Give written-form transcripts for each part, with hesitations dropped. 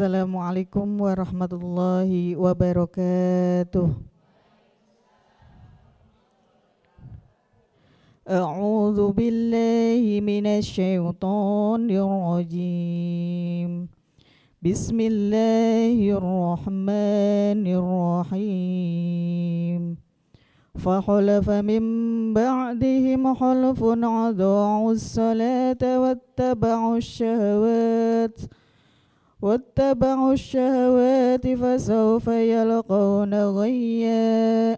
Assalamualaikum warahmatullahi wabarakatuh. A'udzu billahi minasy syaithanir rajim. Bismillahirrahmanirrahim. Fakhalafa min ba'dihim khalfun adha'us salata واتبعوا الشهوات فسوف يلقون غيا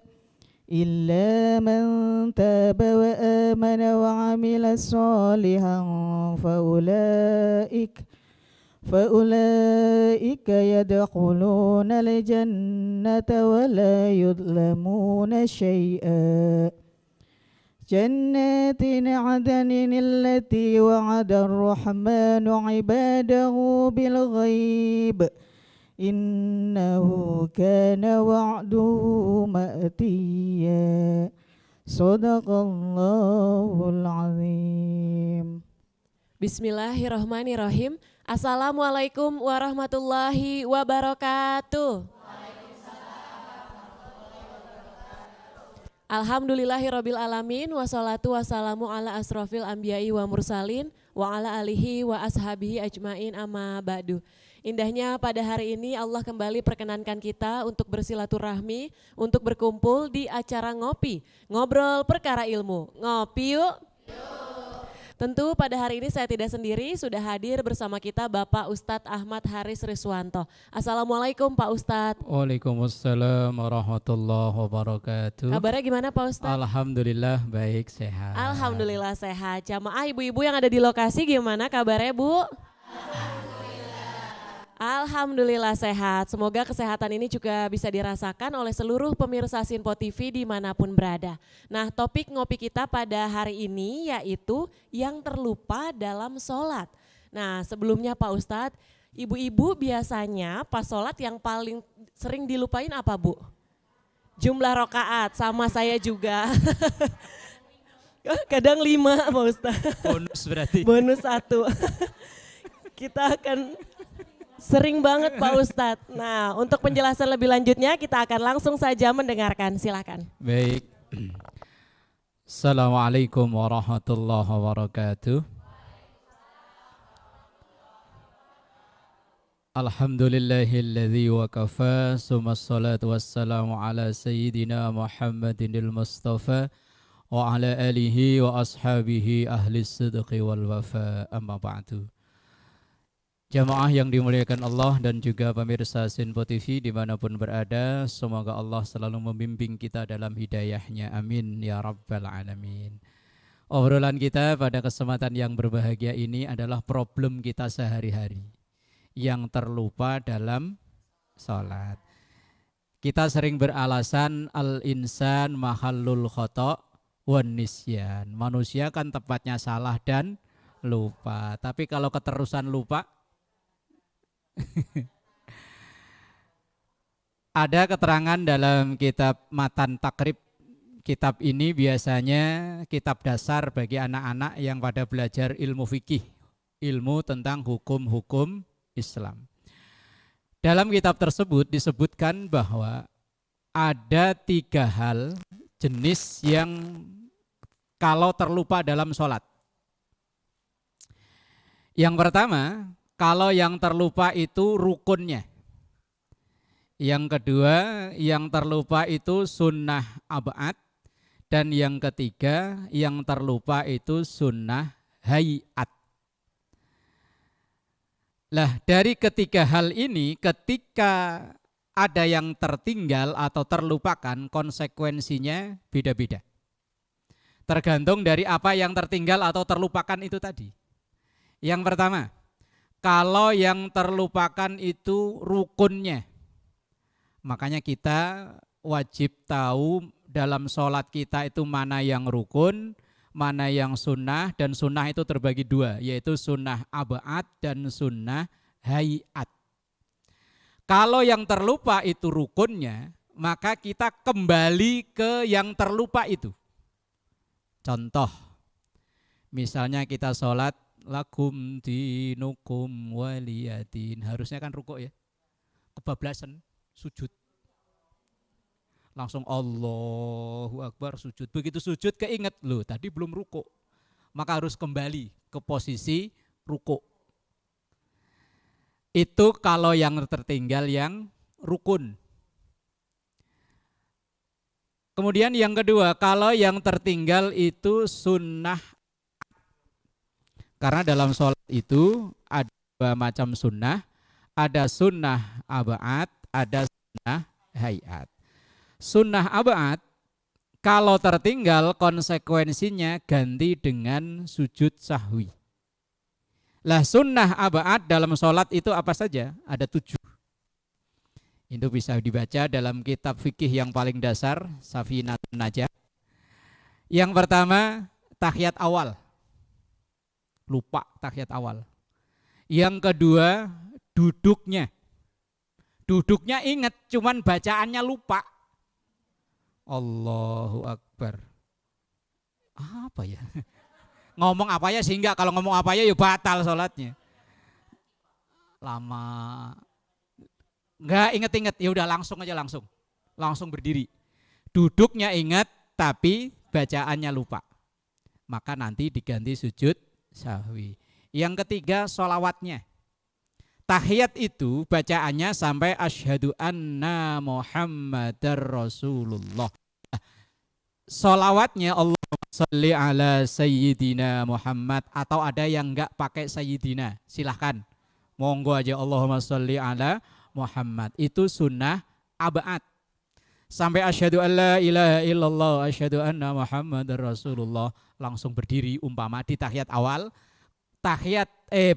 إلا من تاب وآمن وعمل صالحا فأولئك يدخلون الجنة ولا يظلمون شيئا جنات عدن التي وعد الرحمن عباده بالغيب إنه كان وعده مأتيا صدق الله العظيم. Bismillahirrahmanirrahim. Assalamualaikum warahmatullahi wabarakatuh. Alhamdulillahirabbil alamin wassalatu wassalamu ala asrofil anbiya'i wa mursalin wa ala alihi wa ashabihi ajmain amma ba'du. Indahnya pada hari ini Allah kembali perkenankan kita untuk bersilaturahmi, untuk berkumpul di acara ngopi, ngobrol perkara ilmu. Ngopi yuk. Tentu pada hari ini saya tidak sendiri, sudah hadir bersama kita Bapak Ustadz Ahmad Haris Riswanto. Assalamualaikum Pak Ustadz. Waalaikumsalam warahmatullahi wabarakatuh. Kabarnya gimana Pak Ustadz? Alhamdulillah baik, sehat. Alhamdulillah sehat. Jamaah ibu-ibu yang ada di lokasi gimana kabarnya Bu? Alhamdulillah sehat. Semoga kesehatan ini juga bisa dirasakan oleh seluruh pemirsa Sinpo TV dimanapun berada. Nah, topik ngopi kita pada hari ini yaitu yang terlupa dalam sholat. Nah, sebelumnya Pak Ustadz, ibu-ibu biasanya pas sholat yang paling sering dilupain apa Bu? Jumlah rokaat, sama saya juga. Kadang 5 Pak Ustadz. Bonus berarti. Bonus 1. Kita akan sering banget Pak Ustadz. Nah, untuk penjelasan lebih lanjutnya kita akan langsung saja mendengarkan. Silakan. Baik. Assalamualaikum warahmatullahi wabarakatuh. Alhamdulillahilladzi wa kafa, summa salatu wassalamu ala sayyidina Muhammadinil Mustafa wa ala alihi wa ashabihi ahli sidqi wal wafa, amma ba'du. Jamaah yang dimuliakan Allah dan juga pemirsa Sinpo TV dimanapun berada, semoga Allah selalu membimbing kita dalam hidayahnya, amin ya rabbal alamin. Obrolan kita pada kesempatan yang berbahagia ini adalah problem kita sehari-hari yang terlupa dalam sholat. Kita sering beralasan al-insan mahallul khata' wan nisyan. Manusia kan tepatnya salah dan lupa, tapi kalau keterusan lupa, ada keterangan dalam kitab Matan Takrib. Kitab ini biasanya kitab dasar bagi anak-anak yang pada belajar ilmu fikih, ilmu tentang hukum-hukum Islam. Dalam kitab tersebut disebutkan bahwa ada 3 hal jenis yang kalau terlupa dalam sholat. Yang pertama, kalau yang terlupa itu rukunnya. Yang kedua, yang terlupa itu sunnah ab'ad. Dan yang ketiga, yang terlupa itu sunnah hayat. Lah, dari ketiga hal ini, ketika ada yang tertinggal atau terlupakan, konsekuensinya beda-beda. Tergantung dari apa yang tertinggal atau terlupakan itu tadi. Yang pertama, kalau yang terlupakan itu rukunnya, makanya kita wajib tahu dalam sholat kita itu mana yang rukun, mana yang sunnah, dan sunnah itu terbagi 2, yaitu sunnah ab'ad dan sunnah hayat. Kalau yang terlupa itu rukunnya, maka kita kembali ke yang terlupa itu. Contoh, misalnya kita sholat lakum dinukum waliyadin. Harusnya kan rukuk ya. Kebablasan sujud. Langsung Allahu Akbar sujud. Begitu sujud keinget loh tadi belum rukuk. Maka harus kembali ke posisi rukuk. Itu kalau yang tertinggal yang rukun. Kemudian yang kedua, kalau yang tertinggal itu sunnah. Karena dalam sholat itu ada dua macam sunnah. Ada sunnah ab'ad, ada sunnah hayat. Sunnah ab'ad, kalau tertinggal konsekuensinya ganti dengan sujud sahwi. Lah sunnah ab'ad dalam sholat itu apa saja? Ada 7. Itu bisa dibaca dalam kitab fikih yang paling dasar, Safinatun Najah. Yang pertama, tahiyat awal. Lupa tahiyat awal. Yang kedua, duduknya. Duduknya ingat, cuman bacaannya lupa. Allahu Akbar. Apa ya? Ngomong apa ya sehingga kalau ngomong apa ya batal sholatnya. Lama. Enggak inget-inget, ya udah langsung aja langsung berdiri. Duduknya ingat tapi bacaannya lupa. Maka nanti diganti sujud sahwi. Yang ketiga sholawatnya. Tahiyat itu bacaannya sampai asyhadu anna Muhammadar Rasulullah. Sholawatnya Allahumma sholli ala sayyidina Muhammad, atau ada yang enggak pakai sayyidina, silahkan. Monggo aja Allahumma sholli ala Muhammad. Itu sunnah ab'ad. Sampai asyhadu alla ilaha illallah asyhadu anna Muhammadar Rasulullah, langsung berdiri umpama di tahiyat awal.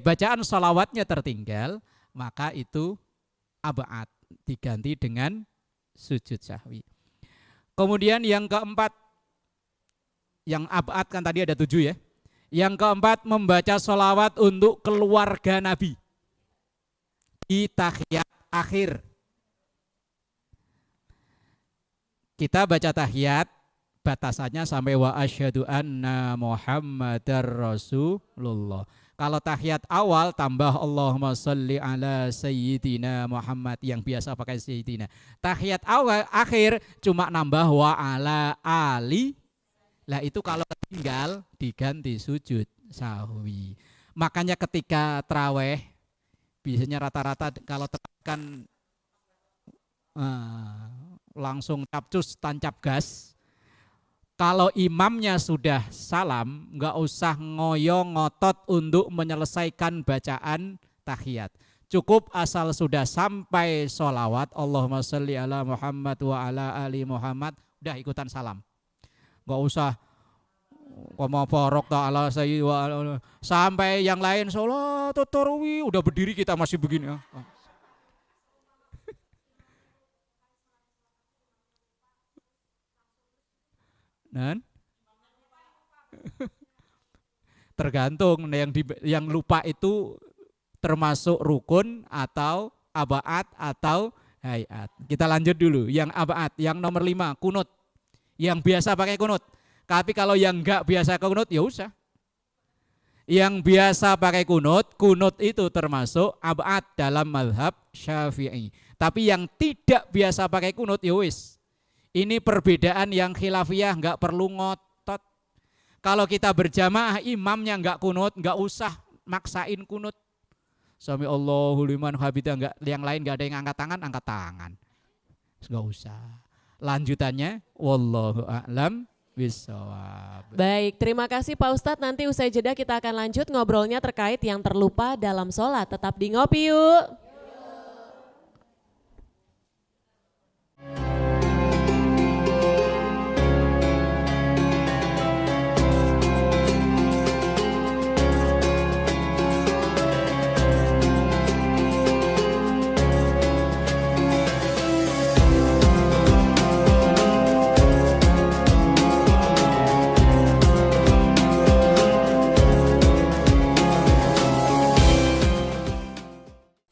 Bacaan sholawatnya tertinggal, maka itu ab'ad, diganti dengan sujud sahwi. Kemudian yang keempat, yang ab'ad kan tadi ada 7 ya. Yang keempat, membaca sholawat untuk keluarga Nabi di tahiyat akhir. Kita baca tahiyat, batasannya sampai wa asyhadu anna Muhammadar Rasulullah. Kalau tahiyat awal tambah Allahumma sholli ala sayyidina Muhammad, yang biasa pakai sayyidina. Tahiyat awal akhir cuma nambah wa ala ali. Lah itu kalau tinggal diganti sujud sahwi. Makanya ketika traweh biasanya rata-rata kalau tekan langsung capcus tancap gas. Kalau imamnya sudah salam, nggak usah ngoyo ngotot untuk menyelesaikan bacaan tahiyat. Cukup asal sudah sampai sholawat Allahumma sholli ala Muhammad wa ala ali Muhammad, udah ikutan salam. Nggak usah kama barok ta'ala sayyid wa sampai yang lain sholat tarawih udah berdiri kita masih begini. Dan tergantung yang lupa itu termasuk rukun atau ab'ad atau hayat. Kita lanjut dulu yang ab'ad, yang nomor 5 kunut. Yang biasa pakai kunut. Tapi kalau yang enggak biasa kunut ya usah. Yang biasa pakai kunut itu termasuk ab'ad dalam mazhab Syafi'i. Tapi yang tidak biasa pakai kunut ya wis. Ini perbedaan yang khilafiyah, enggak perlu ngotot. Kalau kita berjamaah imamnya enggak kunut, enggak usah maksain kunut. Sami Allahu liman hamidah, enggak, yang lain enggak ada yang angkat tangan. Enggak usah. Lanjutannya wallahu a'lam bishawab. Baik, terima kasih Pak Ustadz. Nanti usai jeda kita akan lanjut ngobrolnya terkait yang terlupa dalam sholat. Tetap di Ngopi Yuk.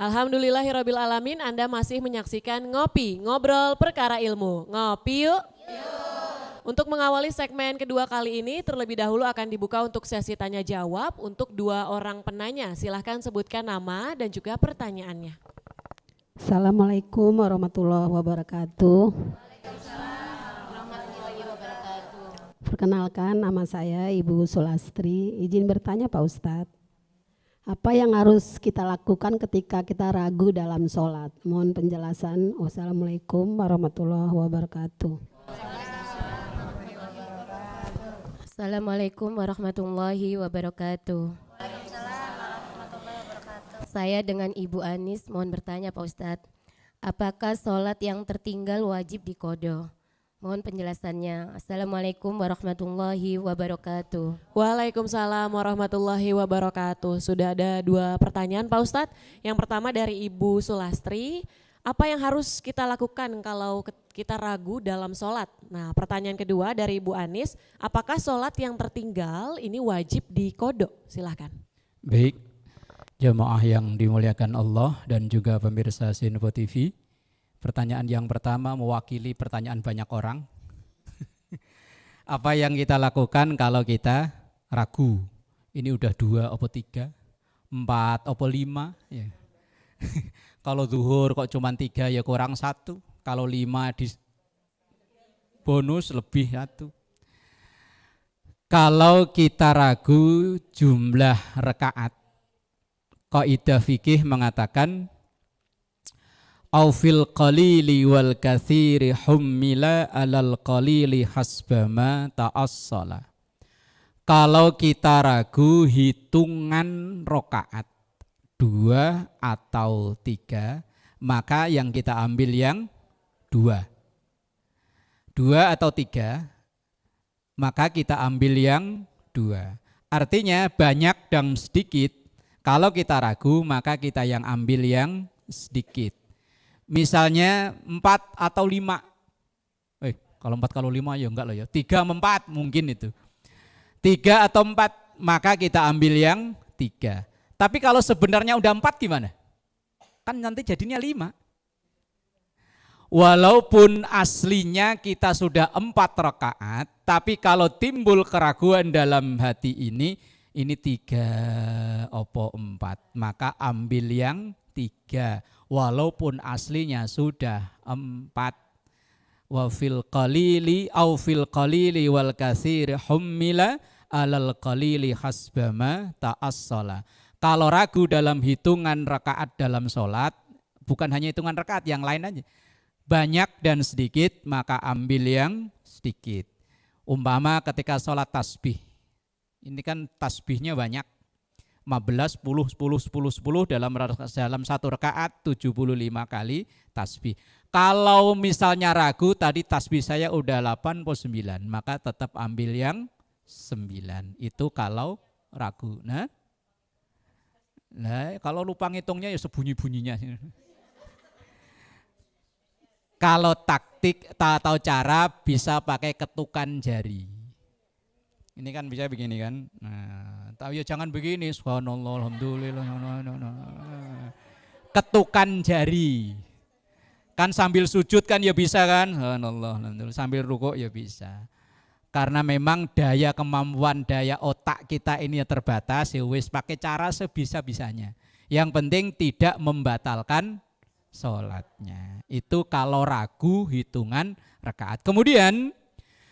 Alhamdulillahirabbil alamin, Anda masih menyaksikan Ngopi, ngobrol perkara ilmu. Ngopi yuk. Untuk mengawali segmen kedua kali ini, terlebih dahulu akan dibuka untuk sesi tanya jawab untuk 2 orang penanya. Silahkan sebutkan nama dan juga pertanyaannya. Assalamualaikum warahmatullahi wabarakatuh. Perkenalkan, nama saya Ibu Sulastri. Izin bertanya Pak Ustadz, apa yang harus kita lakukan ketika kita ragu dalam sholat? Mohon penjelasan. Wassalamualaikum warahmatullahi wabarakatuh. Assalamualaikum warahmatullahi wabarakatuh. Saya dengan Ibu Anis mohon bertanya Pak Ustadz, apakah sholat yang tertinggal wajib diqodho? Mohon penjelasannya. Assalamualaikum warahmatullahi wabarakatuh. Waalaikumsalam warahmatullahi wabarakatuh. Sudah ada 2 pertanyaan Pak Ustadz. Yang pertama dari Ibu Sulastri, apa yang harus kita lakukan kalau kita ragu dalam sholat? Nah, pertanyaan kedua dari Ibu Anis, apakah sholat yang tertinggal ini wajib diqodho? Silahkan. Baik, jamaah yang dimuliakan Allah dan juga pemirsa Sinfo TV. Pertanyaan yang pertama mewakili pertanyaan banyak orang. Apa yang kita lakukan kalau kita ragu? Ini udah 2 apa 3, 4 apa 5 ya. Kalau zuhur kok cuma 3 ya kurang 1. Kalau 5 di bonus lebih 1. Kalau kita ragu jumlah rakaat, kaidah fikih mengatakan au fil qalili wal katsiri hummila alal qalili hasbama ta'assala. Kalau kita ragu hitungan rakaat 2 atau 3, maka yang kita ambil yang 2. 2 atau 3, maka kita ambil yang 2. Artinya banyak dan sedikit, kalau kita ragu maka kita yang ambil yang sedikit. Misalnya 4 atau 5. Kalau 4 kalau 5 ya enggak lah ya. 3 sama 4 mungkin itu. 3 atau 4 maka kita ambil yang 3. Tapi kalau sebenarnya udah 4 gimana? Kan nanti jadinya 5. Walaupun aslinya kita sudah 4 rakaat, tapi kalau timbul keraguan dalam hati ini 3 opo 4, maka ambil yang 3. Walaupun aslinya sudah 4. Wa fil qalili au fil qalili wal katsiri hummila alal qalili hasbama ta'assala. Kalau ragu dalam hitungan rakaat dalam sholat, bukan hanya hitungan rakaat, yang lain aja. Banyak dan sedikit, maka ambil yang sedikit. Umpama ketika sholat tasbih, ini kan tasbihnya banyak. 15, 10, 10, 10, 10 dalam satu rakaat 75 kali tasbih. Kalau misalnya ragu tadi tasbih saya udah 8 atau 9, maka tetap ambil yang 9. Itu kalau ragu. Nah kalau lupa ngitungnya ya sebunyi-bunyinya. Kalau taktik atau cara bisa pakai ketukan jari. Ini kan bisa begini kan. Nah, tapi ya jangan begini. Subhanallah, alhamdulillah. Ketukan jari. Kan sambil sujud kan ya bisa kan. Subhanallah, alhamdulillah. Sambil rukuk ya bisa. Karena memang daya kemampuan, daya otak kita ini ya terbatas. Ya wis pakai cara sebisa-bisanya. Yang penting tidak membatalkan sholatnya. Itu kalau ragu hitungan rakaat. Kemudian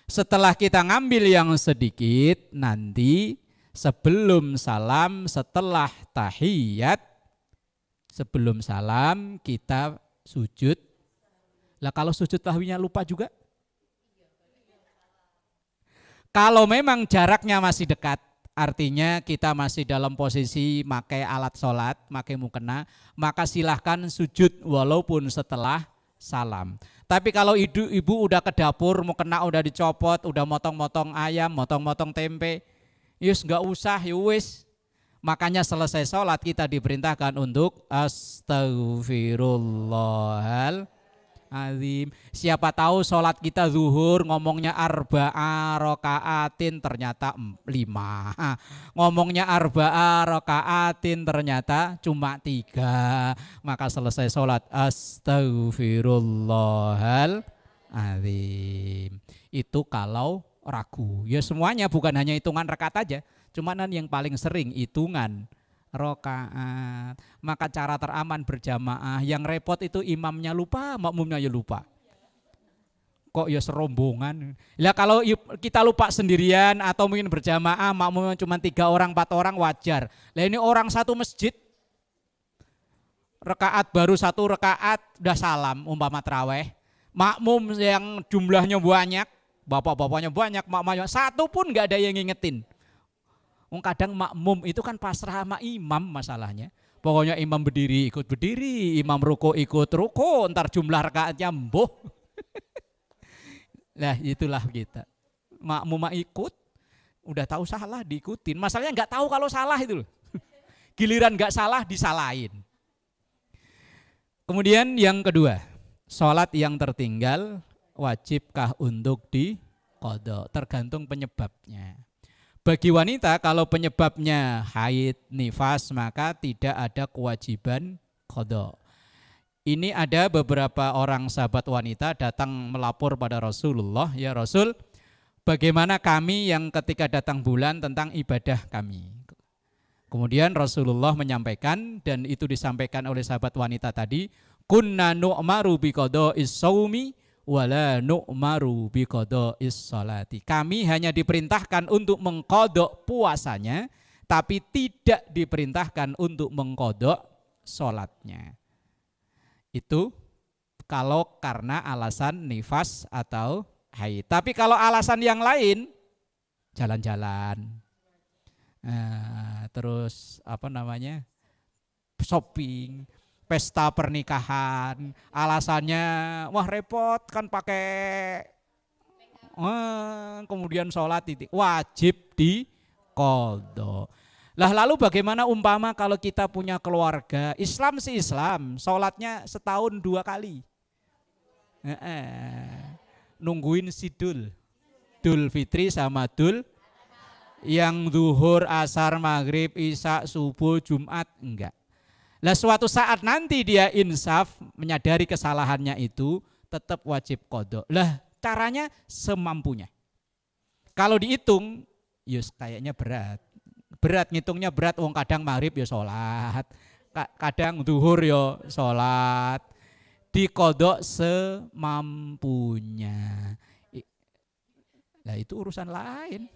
setelah kita ngambil yang sedikit, nanti sebelum salam, setelah tahiyat, sebelum salam kita sujud. Lah kalau sujud tahwinya lupa juga? Kalau memang jaraknya masih dekat, artinya kita masih dalam posisi pakai alat sholat, pakai mukena, maka silahkan sujud walaupun setelah salam. Tapi kalau ibu udah ke dapur, mukena udah dicopot, udah motong-motong ayam, motong-motong tempe, yus nggak usah, yus. Makanya selesai sholat kita diperintahkan untuk astaghfirullahal azim. Siapa tahu sholat kita zuhur ngomongnya arba'a rokaatin ternyata 5. Ngomongnya arba'a rokaatin ternyata cuma 3. Maka selesai sholat astaghfirullahal azim. Itu kalau ragu. Ya semuanya bukan hanya hitungan rakaat aja, cuman yang paling sering hitungan rakaat. Maka cara teraman berjamaah, yang repot itu imamnya lupa, makmumnya ya lupa. Kok ya serombongan. Lah kalau kita lupa sendirian atau mungkin berjamaah, makmumnya cuma 3 orang, 4 orang wajar. Lah ini orang satu masjid, rakaat baru 1 rakaat udah salam umpama tarawih. Makmum yang jumlahnya banyak, bapak-bapaknya banyak, makmumnya satu pun nggak ada yang ngingetin. Kadang makmum itu kan pasrah sama imam masalahnya. Pokoknya imam berdiri ikut berdiri, imam ruko ikut ruko, ntar jumlah rakaatnya mbuh. Nah itulah kita. Makmum ikut, udah tahu salah diikutin. Masalahnya nggak tahu kalau salah itu loh. Giliran nggak salah disalahin. Kemudian yang kedua, sholat yang tertinggal wajibkah untuk diqadha? Tergantung penyebabnya. Bagi wanita kalau penyebabnya haid, nifas, maka tidak ada kewajiban qadha. Ini ada beberapa orang sahabat wanita datang melapor pada Rasulullah, ya Rasul, bagaimana kami yang ketika datang bulan tentang ibadah kami. Kemudian Rasulullah menyampaikan, dan itu disampaikan oleh sahabat wanita tadi, kunna nu'maru biqada'is shaumi wala nu'maru biqada'is sholati. Kami hanya diperintahkan untuk mengqadha puasanya, tapi tidak diperintahkan untuk mengqadha sholatnya. Itu kalau karena alasan nifas atau haid. Tapi kalau alasan yang lain, jalan-jalan, terus shopping, pesta pernikahan, alasannya wah repot kan pakai kemudian sholat titik, wajib diqadha. Lah lalu bagaimana umpama kalau kita punya keluarga, Islam sih Islam, sholatnya setahun 2 kali, nungguin sidul, Dul Fitri sama Dul, yang zuhur, asar, maghrib, isya, subuh, Jumat, enggak. Lah suatu saat nanti dia insaf, menyadari kesalahannya itu, tetap wajib qadha. Lah caranya semampunya. Kalau dihitung, yus kayaknya berat. Berat, ngitungnya berat, wong kadang maghrib ya sholat, kadang zuhur ya sholat. Diqadha semampunya. Lah itu urusan lain.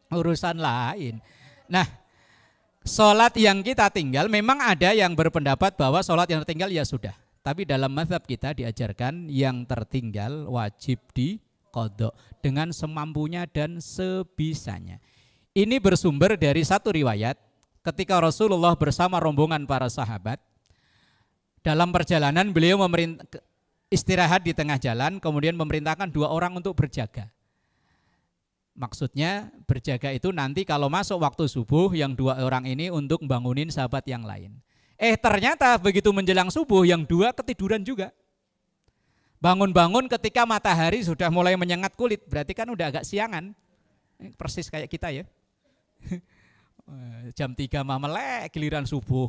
Urusan lain. Nah, sholat yang kita tinggal, memang ada yang berpendapat bahwa sholat yang tertinggal ya sudah. Tapi dalam mazhab kita diajarkan yang tertinggal wajib diqadha dengan semampunya dan sebisanya. Ini bersumber dari satu riwayat ketika Rasulullah bersama rombongan para sahabat. Dalam perjalanan beliau istirahat di tengah jalan, kemudian memerintahkan 2 orang untuk berjaga. Maksudnya berjaga itu nanti kalau masuk waktu subuh, yang 2 orang ini untuk bangunin sahabat yang lain. Ternyata begitu menjelang subuh yang 2 ketiduran juga. Bangun-bangun ketika matahari sudah mulai menyengat kulit, berarti kan udah agak siangan. Persis kayak kita ya. Jam 3 melek, giliran subuh.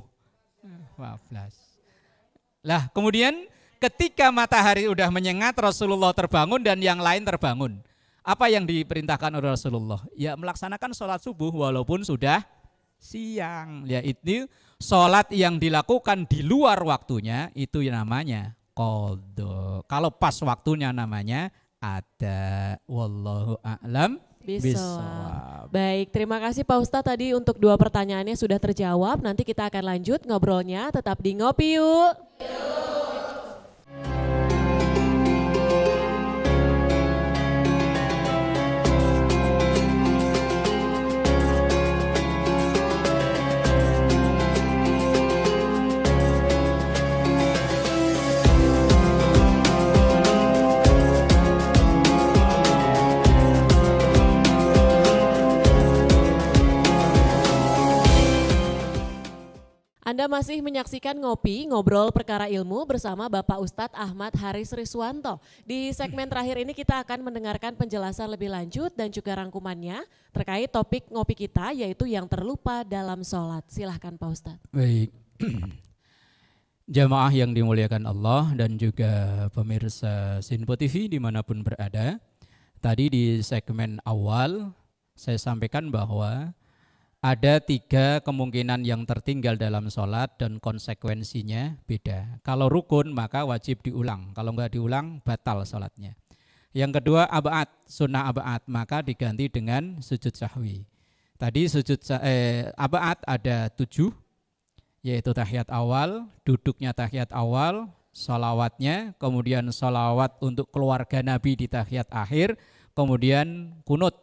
12. Lah kemudian ketika matahari udah menyengat, Rasulullah terbangun dan yang lain terbangun. Apa yang diperintahkan oleh Rasulullah? Ya melaksanakan sholat subuh walaupun sudah siang. Ya itu sholat yang dilakukan di luar waktunya itu namanya qadha. Kalau pas waktunya namanya ada. Wallahu a'lam bishawab. Baik, terima kasih Pak Ustadz tadi untuk 2 pertanyaannya sudah terjawab. Nanti kita akan lanjut ngobrolnya, tetap di Ngopi Yuk. Anda masih menyaksikan Ngopi, Ngobrol Perkara Ilmu bersama Bapak Ustadz Ahmad Haris Riswanto. Di segmen terakhir ini kita akan mendengarkan penjelasan lebih lanjut dan juga rangkumannya terkait topik ngopi kita, yaitu yang terlupa dalam sholat. Silahkan Pak Ustadz. Baik. Jamaah yang dimuliakan Allah dan juga pemirsa Sinpo TV dimanapun berada. Tadi di segmen awal saya sampaikan bahwa ada 3 kemungkinan yang tertinggal dalam sholat dan konsekuensinya beda. Kalau rukun maka wajib diulang, kalau nggak diulang batal sholatnya. Yang kedua ab'ad, sunnah ab'ad, maka diganti dengan sujud sahwi. Tadi ab'ad ada 7, yaitu tahiyat awal, duduknya tahiyat awal, sholawatnya, kemudian sholawat untuk keluarga Nabi di tahiyat akhir, kemudian kunut,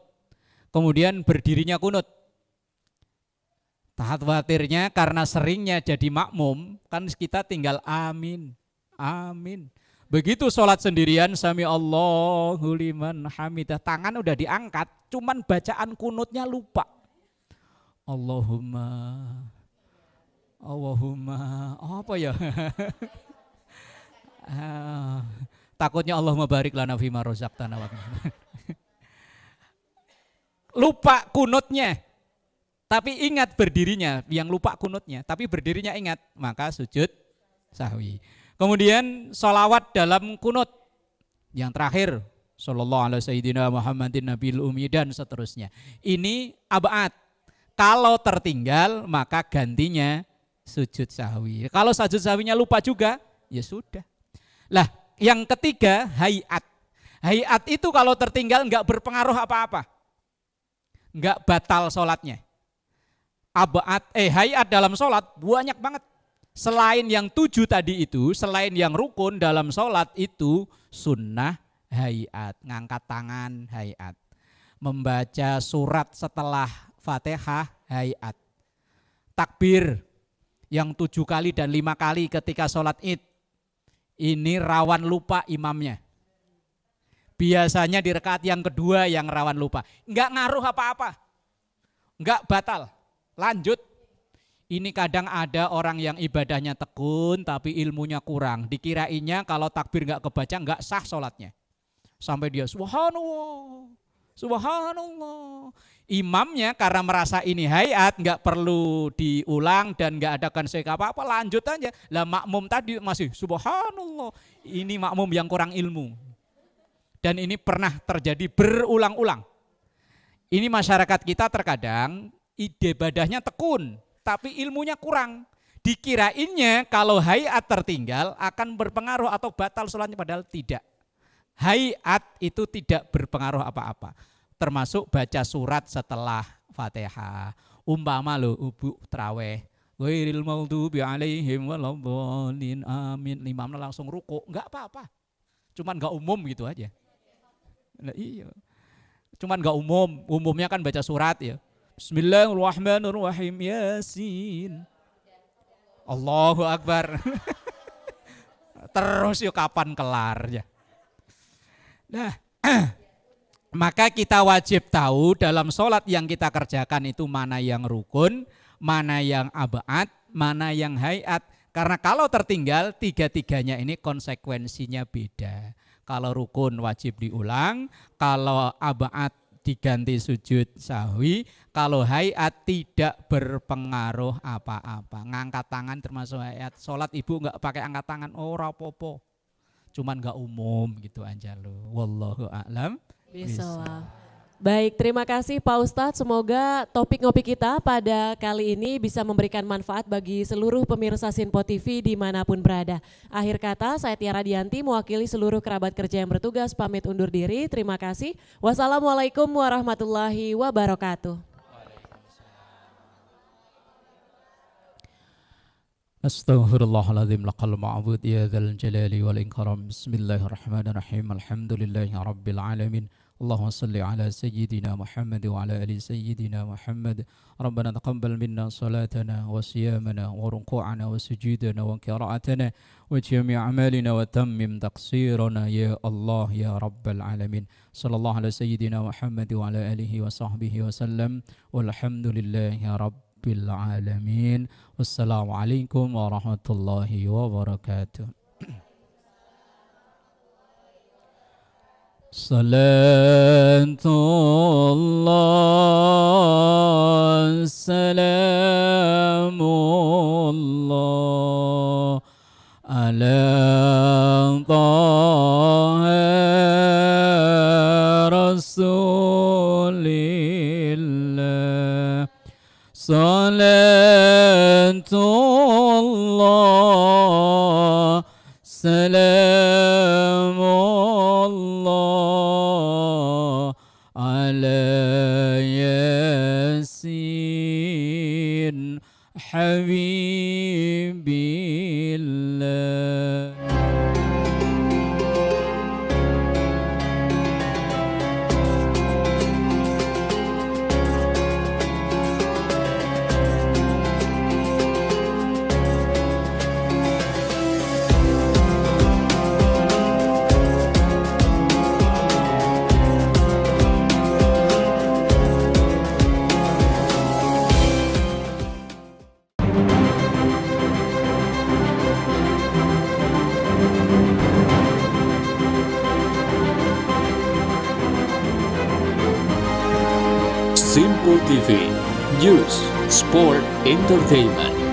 kemudian berdirinya kunut. Tahap watirnya karena seringnya jadi makmum, kan kita tinggal amin, amin. Begitu sholat sendirian, sami Allahu liman hamidah, tangan udah diangkat, cuman bacaan kunutnya lupa. Allahumma, apa ya? Takutnya Allahumma barik lana fima rozaqtana. Lupa kunutnya, tapi ingat berdirinya. Yang lupa kunutnya, tapi berdirinya ingat, maka sujud sahwi. Kemudian sholawat dalam kunut. Yang terakhir, sallallahu alaihi sayyidina Muhammadin nabil ummi dan seterusnya. Ini ab'ad. Kalau tertinggal maka gantinya sujud sahwi. Kalau sujud sahwinya lupa juga, ya sudah. Lah, yang ketiga hayat. Hayat itu kalau tertinggal enggak berpengaruh apa-apa. Enggak batal sholatnya. Hayat dalam sholat banyak banget. Selain yang 7 tadi itu, selain yang rukun dalam sholat itu sunnah hayat. Ngangkat tangan hayat. Membaca surat setelah Fatihah hayat. Takbir yang 7 kali dan 5 kali ketika sholat id, ini rawan lupa imamnya. Biasanya di rakaat yang kedua yang rawan lupa. Enggak ngaruh apa-apa, enggak batal, lanjut. Ini kadang ada orang yang ibadahnya tekun tapi ilmunya kurang. Dikirainnya kalau takbir enggak kebaca enggak sah sholatnya. Sampai dia subhanallah, subhanallah. Imamnya karena merasa ini hayat nggak perlu diulang dan nggak ada konsekuensi apa-apa, lanjut aja. Lah makmum tadi masih subhanallah. Ini makmum yang kurang ilmu. Dan ini pernah terjadi berulang-ulang. Ini masyarakat kita terkadang ibadahnya tekun tapi ilmunya kurang. Dikirainnya kalau hayat tertinggal akan berpengaruh atau batal sholatnya, padahal tidak. Hayat itu tidak berpengaruh apa-apa. Termasuk baca surat setelah Fatihah. Umpama lo ubu traweh, ghairil maghdubi alaihim waladhdallin amin. Imamnya langsung ruku, enggak apa-apa. Cuman enggak umum gitu aja. Nah, iya. Cuman enggak umum, umumnya kan baca surat ya. Bismillahirrahmanirrahim, Yasin. Allahu Akbar. Terus yuk kapan kelar ya. Nah, maka kita wajib tahu dalam sholat yang kita kerjakan itu mana yang rukun, mana yang ab'ad, mana yang hayat. Karena kalau tertinggal 3-3-nya ini konsekuensinya beda. Kalau rukun wajib diulang, kalau ab'ad diganti sujud sahwi, kalau hayat tidak berpengaruh apa-apa. Ngangkat tangan termasuk hayat. Sholat ibu enggak pakai angkat tangan, ora apa-apa. Cuman enggak umum gitu aja loh. Wallahu a'lam. Bisa. Baik, terima kasih Pak Ustadz. Semoga topik ngopi kita pada kali ini bisa memberikan manfaat bagi seluruh pemirsa Sinpo TV dimanapun berada. Akhir kata, saya Tiara Dianti mewakili seluruh kerabat kerja yang bertugas pamit undur diri. Terima kasih. Wassalamualaikum warahmatullahi wabarakatuh. Astaghfirullahaladzim laqal ma'bud ya dzal jalali wal ikram. Bismillahirrahmanirrahim. Alhamdulillahi rabbil alamin. Allahumma salli ala sayyidina Muhammad wa ala ali sayyidina Muhammad. Rabbana taqabbal minna salatana wa siyamana wa ruku'ana wa sujudana wa qira'atana wa jami' amalina wa tammim taqsirana ya Allah ya rabbal alamin. Sallallahu ala sayyidina Muhammad wa ala alihi wa sahbihi wa sallam. Walhamdulillahi rabbil alamin. Wassalamualaikum warahmatullahi wabarakatuh. Salatullah, salamullah على طه رسول الله صلاة الله سلام الله على ياسين حبيب الله. Simple TV, News, Sport, Entertainment.